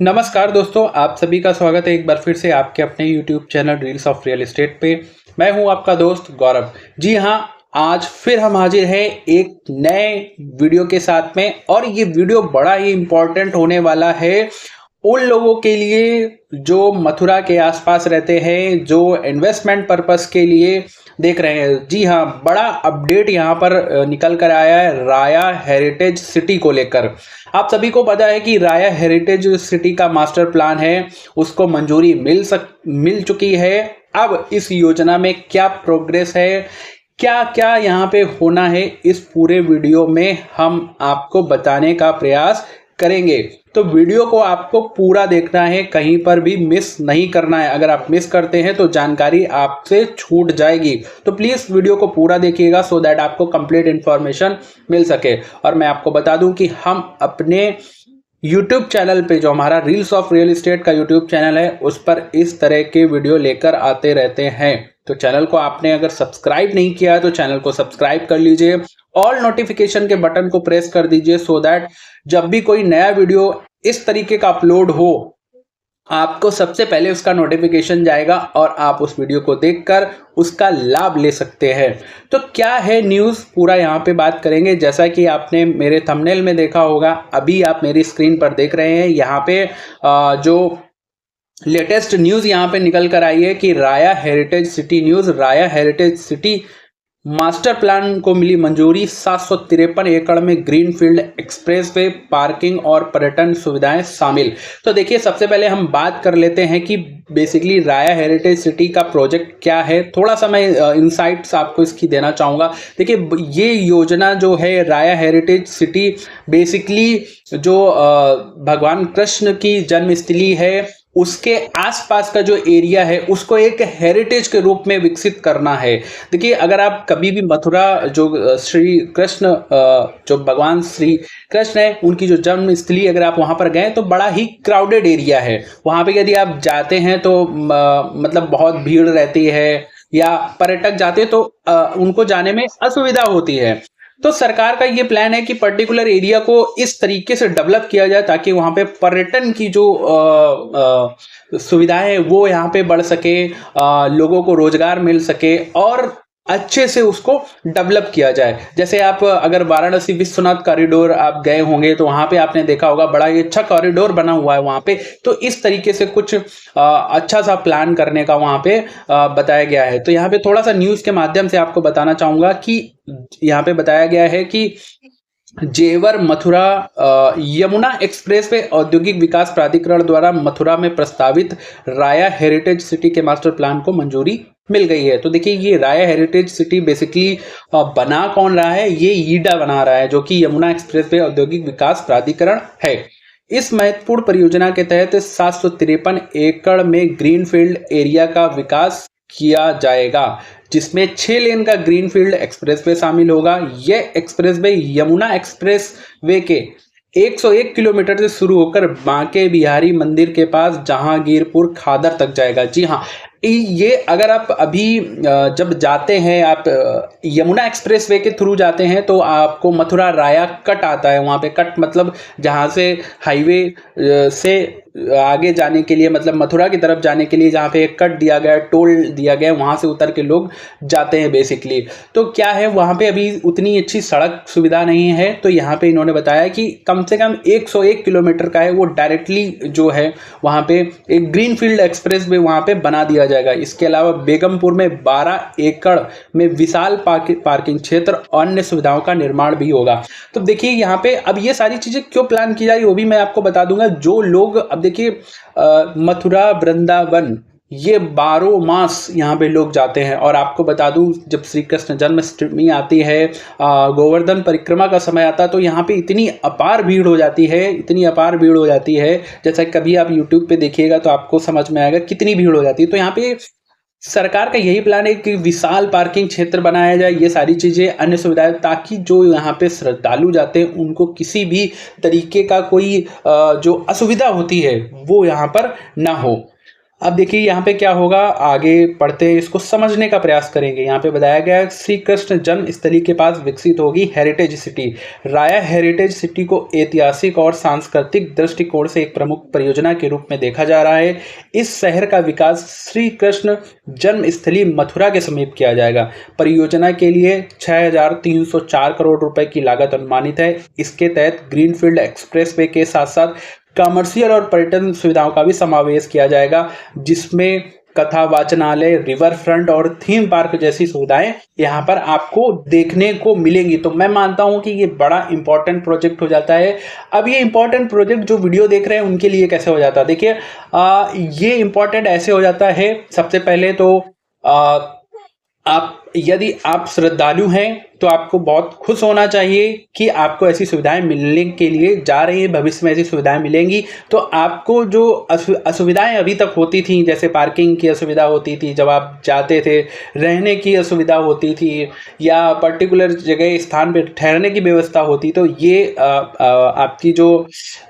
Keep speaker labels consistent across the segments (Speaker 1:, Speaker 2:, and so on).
Speaker 1: नमस्कार दोस्तों, आप सभी का स्वागत है एक बार फिर से आपके अपने YouTube channel reels of real estate पे। मैं हूं आपका दोस्त गौरव। जी हां, आज फिर हम हाजिर हैं एक नए वीडियो के साथ में और ये वीडियो बड़ा ही इम्पोर्टेंट होने वाला है उन लोगों के लिए जो मथुरा के आसपास रहते हैं, जो इन्वेस्टमेंट पर्पस के लिए देख रहे हैं। जी हाँ, बड़ा अपडेट यहाँ पर निकल कर आया है राया हेरिटेज सिटी को लेकर। आप सभी को पता है कि राया हेरिटेज सिटी का मास्टर प्लान है, उसको मंजूरी मिल चुकी है। अब इस योजना में क्या प्रोग्रेस है, क्या क्या यहाँ पे होना है, इस पूरे वीडियो में हम आपको बताने का प्रयास करेंगे। तो वीडियो को आपको पूरा देखना है, कहीं पर भी मिस नहीं करना है। अगर आप मिस करते हैं तो जानकारी आपसे छूट जाएगी। तो प्लीज वीडियो को पूरा देखिएगा सो दैट आपको कंप्लीट इंफॉर्मेशन मिल सके। और मैं आपको बता दूं कि हम अपने YouTube चैनल पे, जो हमारा रील्स ऑफ रियल एस्टेट का YouTube चैनल है, उस पर इस तरह के वीडियो लेकर आते रहते हैं। तो चैनल को आपने अगर सब्सक्राइब नहीं किया है तो चैनल को सब्सक्राइब कर लीजिए, ऑल नोटिफिकेशन के बटन को प्रेस कर दीजिए सो दैट जब भी कोई नया वीडियो इस तरीके का अपलोड हो, आपको सबसे पहले उसका नोटिफिकेशन जाएगा और आप उस वीडियो को देखकर उसका लाभ ले सकते हैं। तो क्या है न्यूज़, पूरा यहाँ पे बात करेंगे। जैसा कि आपने मेरे थंबनेल में देखा होगा, अभी आप मेरी स्क्रीन पर देख रहे हैं, यहाँ पे जो लेटेस्ट न्यूज़ यहाँ पे निकल कर आई है कि राया हेरिटेज सिटी न्यूज़, राया हेरिटेज सिटी मास्टर प्लान को मिली मंजूरी। 753 एकड़ में ग्रीनफील्ड एक्सप्रेसवे, पार्किंग और पर्यटन सुविधाएं शामिल। तो देखिए, सबसे पहले हम बात कर लेते हैं कि बेसिकली राया हेरिटेज सिटी का प्रोजेक्ट क्या है। थोड़ा सा मैं इनसाइट्स आपको इसकी देना चाहूँगा। देखिए, ये योजना जो है राया हेरिटेज सिटी, बेसिकली जो भगवान कृष्ण की जन्मस्थली है, उसके आसपास का जो एरिया है उसको एक हेरिटेज के रूप में विकसित करना है। देखिए, अगर आप कभी भी मथुरा, जो श्री कृष्ण, जो भगवान श्री कृष्ण है, उनकी जो जन्म स्थली, अगर आप वहां पर गए तो बड़ा ही क्राउडेड एरिया है। वहां पे यदि आप जाते हैं तो मतलब बहुत भीड़ रहती है, या पर्यटक जाते हैं तो उनको जाने में असुविधा होती है। तो सरकार का ये प्लान है कि पर्टिकुलर एरिया को इस तरीके से डेवलप किया जाए ताकि वहां पे पर्यटन की जो सुविधाएं वो यहाँ पे बढ़ सके, लोगों को रोजगार मिल सके और अच्छे से उसको डेवलप किया जाए। जैसे आप अगर वाराणसी विश्वनाथ कॉरिडोर आप गए होंगे तो वहां पे आपने देखा होगा, बड़ा ही अच्छा कॉरिडोर बना हुआ है वहां पे। तो इस तरीके से कुछ अच्छा सा प्लान करने का वहां पे बताया गया है। तो यहाँ पे थोड़ा सा न्यूज के माध्यम से आपको बताना चाहूंगा कि यहाँ पे बताया गया है कि जेवर मथुरा यमुना एक्सप्रेसवे औद्योगिक विकास प्राधिकरण द्वारा मथुरा में प्रस्तावित राया हेरिटेज सिटी के मास्टर प्लान को मंजूरी मिल गई है। तो देखिए, ये राया हेरिटेज सिटी बेसिकली बना कौन रहा है, ये ईडा बना रहा है, जो कि यमुना एक्सप्रेसवे औद्योगिक विकास प्राधिकरण है। इस महत्वपूर्ण परियोजना के तहत 753 एकड़ में ग्रीनफील्ड एरिया का विकास किया जाएगा, जिसमें 6 लेन का ग्रीनफील्ड एक्सप्रेसवे शामिल होगा। यह एक्सप्रेसवे यमुना एक्सप्रेसवे के 101 किलोमीटर से शुरू होकर बांके बिहारी मंदिर के पास जहांगीरपुर खादर तक जाएगा। जी हाँ, ये अगर आप अभी जब जाते हैं, आप यमुना एक्सप्रेसवे के थ्रू जाते हैं तो आपको मथुरा राया कट आता है। वहाँ पे कट मतलब जहाँ से हाईवे से आगे जाने के लिए, मतलब मथुरा की तरफ जाने के लिए जहाँ पे एक कट दिया गया, टोल दिया गया, वहाँ से उतर के लोग जाते हैं बेसिकली। तो क्या है, वहाँ पे अभी उतनी अच्छी सड़क सुविधा नहीं है, तो यहाँ पे इन्होंने बताया कि कम से कम 101 किलोमीटर का है वो डायरेक्टली जो है वहाँ पे एक ग्रीनफील्ड एक्सप्रेस वे वहाँ पे बना दिया जाएगा। इसके अलावा बेगमपुर में 12 एकड़ में विशाल पार्किंग क्षेत्र और अन्य सुविधाओं का निर्माण भी होगा। तो देखिए, यहाँ पे अब ये सारी चीजें क्यों प्लान की जा रही है वो भी मैं आपको बता दूंगा। जो लोग, अब देखिए, मथुरा वृंदावन ये 12 मास यहाँ पे लोग जाते हैं। और आपको बता दूं, जब श्री कृष्ण जन्माष्टमी आती है, गोवर्धन परिक्रमा का समय आता है, तो यहाँ पे इतनी अपार भीड़ हो जाती है, इतनी अपार भीड़ हो जाती है। जैसा कभी आप YouTube पे देखिएगा तो आपको समझ में आएगा कितनी भीड़ हो जाती है। तो यहाँ पे सरकार का यही प्लान है कि विशाल पार्किंग क्षेत्र बनाया जाए, ये सारी चीजें, अन्य सुविधाएं, ताकि जो यहाँ पे श्रद्धालु जाते हैं उनको किसी भी तरीके का कोई जो असुविधा होती है वो यहाँ पर ना हो। अब देखिए यहाँ पे क्या होगा, आगे पढ़ते हैं, इसको समझने का प्रयास करेंगे। यहाँ पे बताया गया है श्री कृष्ण जन्मस्थली के पास विकसित होगी हेरिटेज सिटी। राया हेरिटेज सिटी को ऐतिहासिक और सांस्कृतिक दृष्टिकोण से एक प्रमुख परियोजना के रूप में देखा जा रहा है। इस शहर का विकास श्री कृष्ण जन्मस्थली मथुरा के समीप किया जाएगा। परियोजना के लिए 6,304 करोड़ रुपए की लागत अनुमानित है। इसके तहत ग्रीनफील्ड एक्सप्रेसवे के साथ साथ कमर्शियल और पर्यटन सुविधाओं का भी समावेश किया जाएगा, जिसमें कथा वाचनालय, रिवर फ्रंट और थीम पार्क जैसी सुविधाएं यहाँ पर आपको देखने को मिलेंगी। तो मैं मानता हूँ कि ये बड़ा इंपॉर्टेंट प्रोजेक्ट हो जाता है। अब ये इंपॉर्टेंट प्रोजेक्ट जो वीडियो देख रहे हैं उनके लिए कैसे हो जाता है, देखिए ये इंपॉर्टेंट ऐसे हो जाता है। सबसे पहले तो यदि आप श्रद्धालु हैं तो आपको बहुत खुश होना चाहिए कि आपको ऐसी सुविधाएं मिलने के लिए जा रही है, भविष्य में ऐसी सुविधाएं मिलेंगी। तो आपको जो असुविधाएं अभी तक होती थी, जैसे पार्किंग की असुविधा होती थी जब आप जाते थे, रहने की असुविधा होती थी, या पर्टिकुलर जगह स्थान पर ठहरने की व्यवस्था होती, तो ये आपकी जो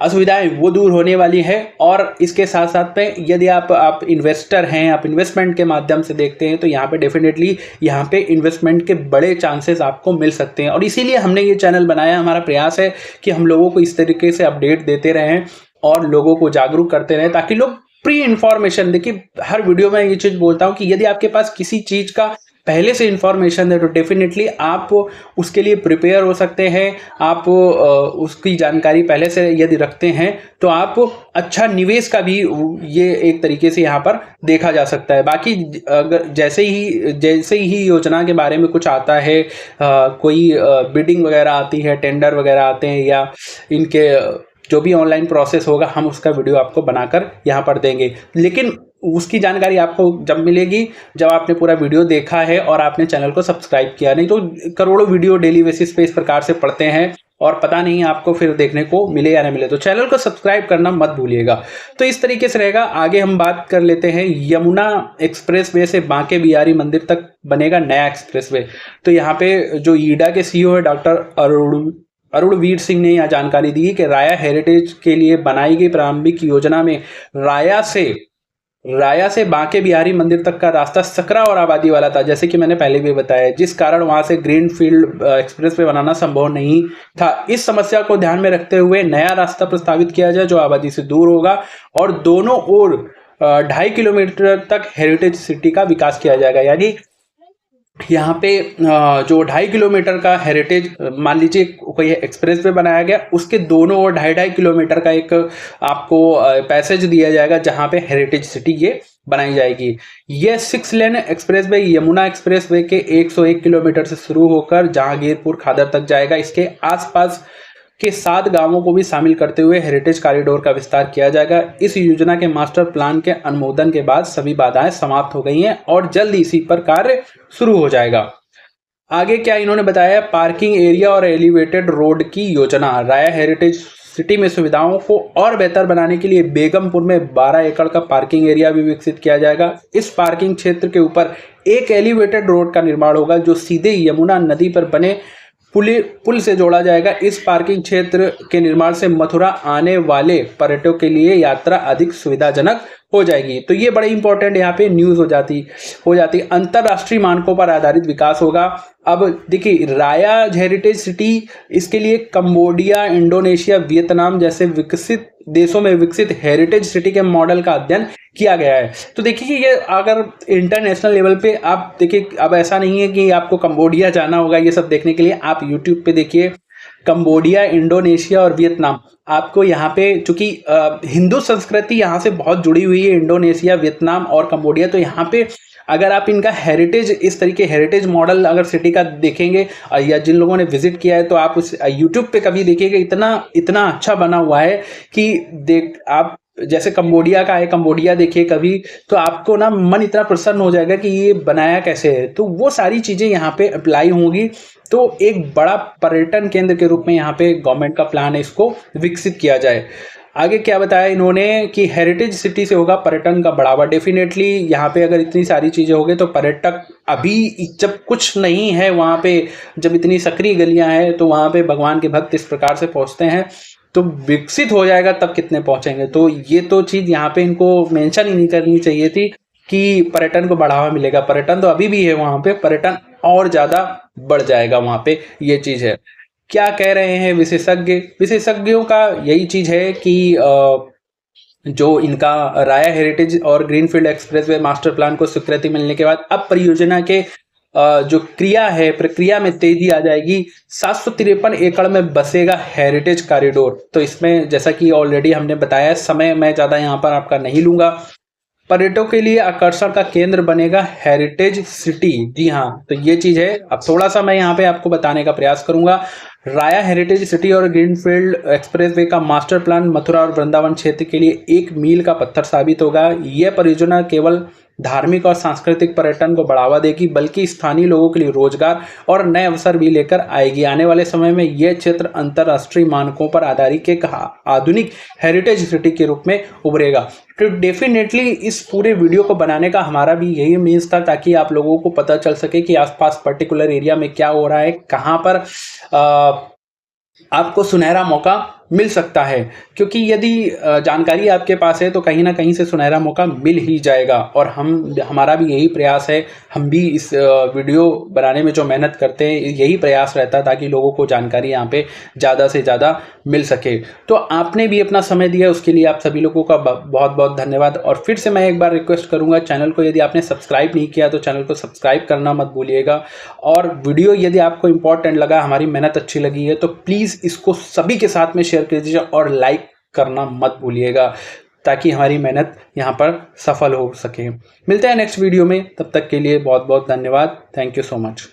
Speaker 1: असुविधाएं वो दूर होने वाली है। और इसके साथ साथ में यदि आप इन्वेस्टर हैं, आप इन्वेस्टमेंट के माध्यम से देखते हैं, तो यहाँ पे डेफिनेटली यहाँ पे इन्वेस्टमेंट के बड़े चांसेस आपको मिल सकते हैं। और इसीलिए हमने ये चैनल बनाया। हमारा प्रयास है कि हम लोगों को इस तरीके से अपडेट देते रहें और लोगों को जागरूक करते रहें, ताकि लोग प्री इंफॉर्मेशन, देखिए हर वीडियो में ये चीज बोलता हूं कि यदि आपके पास किसी चीज का पहले से इंफॉर्मेशन है तो डेफिनेटली आप उसके लिए प्रिपेयर हो सकते हैं। आप उसकी जानकारी पहले से यदि रखते हैं तो आप अच्छा निवेश का भी ये एक तरीके से यहाँ पर देखा जा सकता है। बाकी अगर जैसे ही योजना के बारे में कुछ आता है, कोई बिडिंग वगैरह आती है, टेंडर वगैरह आते हैं, या इनके जो भी ऑनलाइन प्रोसेस होगा, हम उसका वीडियो आपको बनाकर यहाँ पर देंगे। लेकिन उसकी जानकारी आपको जब मिलेगी जब आपने पूरा वीडियो देखा है और आपने चैनल को सब्सक्राइब किया। नहीं तो करोड़ों वीडियो डेली बेसिस पे इस प्रकार से पढ़ते हैं और पता नहीं आपको फिर देखने को मिले या नहीं मिले। तो चैनल को सब्सक्राइब करना मत भूलिएगा। तो इस तरीके से रहेगा। आगे हम बात कर लेते हैं, यमुना एक्सप्रेसवे से बांके बिहारी मंदिर तक बनेगा नया एक्सप्रेसवे। तो यहाँ पे जो ईडा के सीईओ है डॉक्टर अरुणवीर सिंह ने यह जानकारी दी कि राया हेरिटेज के लिए बनाई गई प्रारंभिक योजना में राया से बांके बिहारी मंदिर तक का रास्ता सकरा और आबादी वाला था, जैसे कि मैंने पहले भी बताया, जिस कारण वहां से ग्रीनफील्ड एक्सप्रेसवे बनाना संभव नहीं था। इस समस्या को ध्यान में रखते हुए नया रास्ता प्रस्तावित किया जाए जो आबादी से दूर होगा और दोनों ओर 2.5 किलोमीटर तक हेरिटेज सिटी का विकास किया जाएगा। यानी यहाँ पे जो 2.5 किलोमीटर का हेरिटेज, मान लीजिए कोई एक्सप्रेस वे बनाया गया, उसके दोनों ओर 2.5 किलोमीटर का एक आपको पैसेज दिया जाएगा जहाँ पे हेरिटेज सिटी ये बनाई जाएगी। ये 6 lane expressway Yamuna expressway के 101 किलोमीटर से शुरू होकर जहांगीरपुर खादर तक जाएगा। इसके आसपास के 7 गांवों को भी शामिल करते हुए हेरिटेज कॉरिडोर का विस्तार किया जाएगा। इस योजना के मास्टर प्लान के अनुमोदन के बाद सभी बाधाएं समाप्त हो गई हैं और जल्द इसी पर कार्य शुरू हो जाएगा। आगे क्या इन्होंने बताया, पार्किंग एरिया और एलिवेटेड रोड की योजना। राया हेरिटेज सिटी में सुविधाओं को और बेहतर बनाने के लिए बेगमपुर में 12 एकड़ का पार्किंग एरिया भी विकसित किया जाएगा। इस पार्किंग क्षेत्र के ऊपर एक एलिवेटेड रोड का निर्माण होगा जो सीधे यमुना नदी पर बने पुल से जोड़ा जाएगा। इस पार्किंग क्षेत्र के निर्माण से मथुरा आने वाले पर्यटकों के लिए यात्रा अधिक सुविधाजनक हो जाएगी। तो ये बड़े इंपॉर्टेंट यहाँ पे न्यूज हो जाती। अंतरराष्ट्रीय मानकों पर आधारित विकास होगा। अब देखिए, राया हेरिटेज सिटी, इसके लिए कंबोडिया, इंडोनेशिया, वियतनाम जैसे विकसित देशों में विकसित हेरिटेज सिटी के मॉडल का अध्ययन किया गया है। तो देखिए, ये अगर इंटरनेशनल लेवल पे आप देखिए, अब ऐसा नहीं है कि आपको कंबोडिया जाना होगा ये सब देखने के लिए। आप यूट्यूब पे देखिए, कंबोडिया, इंडोनेशिया और वियतनाम, आपको यहाँ पे चूंकि हिंदू संस्कृति यहाँ से बहुत जुड़ी हुई है, इंडोनेशिया, वियतनाम और कंबोडिया, तो यहाँ पे अगर आप इनका हेरिटेज, इस तरीके हेरिटेज मॉडल अगर सिटी का देखेंगे, या जिन लोगों ने विजिट किया है तो आप उस यूट्यूब पे कभी देखिएगा, इतना अच्छा बना हुआ है कि आप जैसे कंबोडिया का है, कंबोडिया देखिए कभी, तो आपको ना मन इतना प्रसन्न हो जाएगा कि ये बनाया कैसे है। तो वो सारी चीज़ें यहाँ पे अप्लाई होंगी। तो एक बड़ा पर्यटन केंद्र के रूप में यहाँ पे गवर्नमेंट का प्लान है इसको विकसित किया जाए। आगे क्या बताया इन्होंने कि हेरिटेज सिटी से होगा पर्यटन का बढ़ावा। डेफिनेटली यहाँ पे अगर इतनी सारी चीज़ें हो गई तो पर्यटक, अभी जब कुछ नहीं है वहाँ पे, जब इतनी सक्रिय गलियाँ हैं तो वहाँ पे भगवान के भक्त इस प्रकार से पहुँचते हैं तो विकसित हो जाएगा तब कितने पहुंचेंगे। तो ये तो चीज़ यहाँ पे इनको मेंशन ही नहीं करनी चाहिए थी कि पर्यटन को बढ़ावा मिलेगा। पर्यटन तो अभी भी है वहाँ पे, पर्यटन और ज़्यादा बढ़ जाएगा वहाँ पे, ये चीज़ है। क्या कह रहे हैं विशेषज्ञों का यही चीज़ है कि जो इनका राया हेरिटेज और ग्रीनफील्ड एक्सप्रेसवे मास्टर प्लान को स्वीकृति मिलने के बाद अब परियोजना के जो प्रक्रिया में तेजी आ जाएगी। 753 एकड़ में बसेगा हेरिटेज कॉरिडोर। तो इसमें जैसा कि ऑलरेडी हमने बताया, समय मैं ज़्यादा यहाँ पर आपका नहीं लूँगा। पर्यटकों के लिए आकर्षण का केंद्र बनेगा हेरिटेज सिटी। जी हाँ, तो ये चीज़ है। अब थोड़ा सा मैं यहाँ पे आपको बताने का प्रयास करूँगा। राया हेरिटेज सिटी और ग्रीनफील्ड एक्सप्रेसवे का मास्टर प्लान मथुरा और वृंदावन क्षेत्र के लिए एक मील का पत्थर साबित होगा। यह परियोजना केवल धार्मिक और सांस्कृतिक पर्यटन को बढ़ावा देगी, बल्कि स्थानीय लोगों के लिए रोजगार और नए अवसर भी लेकर आएगी। आने वाले समय में यह क्षेत्र अंतर्राष्ट्रीय मानकों पर आधारित एक आधुनिक हेरिटेज सिटी के रूप में उभरेगा। तो डेफिनेटली इस पूरे वीडियो को बनाने का हमारा भी यही मीन्स था, ताकि आप लोगों को पता चल सके कि आसपास पर्टिकुलर एरिया में क्या हो रहा है, कहाँ पर आपको सुनहरा मौका मिल सकता है। क्योंकि यदि जानकारी आपके पास है तो कहीं ना कहीं से सुनहरा मौका मिल ही जाएगा। और हमारा भी यही प्रयास है, हम भी इस वीडियो बनाने में जो मेहनत करते हैं यही प्रयास रहता है, ताकि लोगों को जानकारी यहाँ पे ज़्यादा से ज़्यादा मिल सके। तो आपने भी अपना समय दिया, उसके लिए आप सभी लोगों का बहुत बहुत धन्यवाद। और फिर से मैं एक बार रिक्वेस्ट करूँगा, चैनल को यदि आपने सब्सक्राइब नहीं किया तो चैनल को सब्सक्राइब करना मत भूलिएगा। और वीडियो यदि आपको इम्पोर्टेंट लगा, हमारी मेहनत अच्छी लगी है, तो प्लीज़ इसको सभी के साथ में शेयर कर दीजिए और लाइक करना मत भूलिएगा, ताकि हमारी मेहनत यहाँ पर सफल हो सके। मिलते हैं नेक्स्ट वीडियो में, तब तक के लिए बहुत बहुत धन्यवाद। Thank you so much.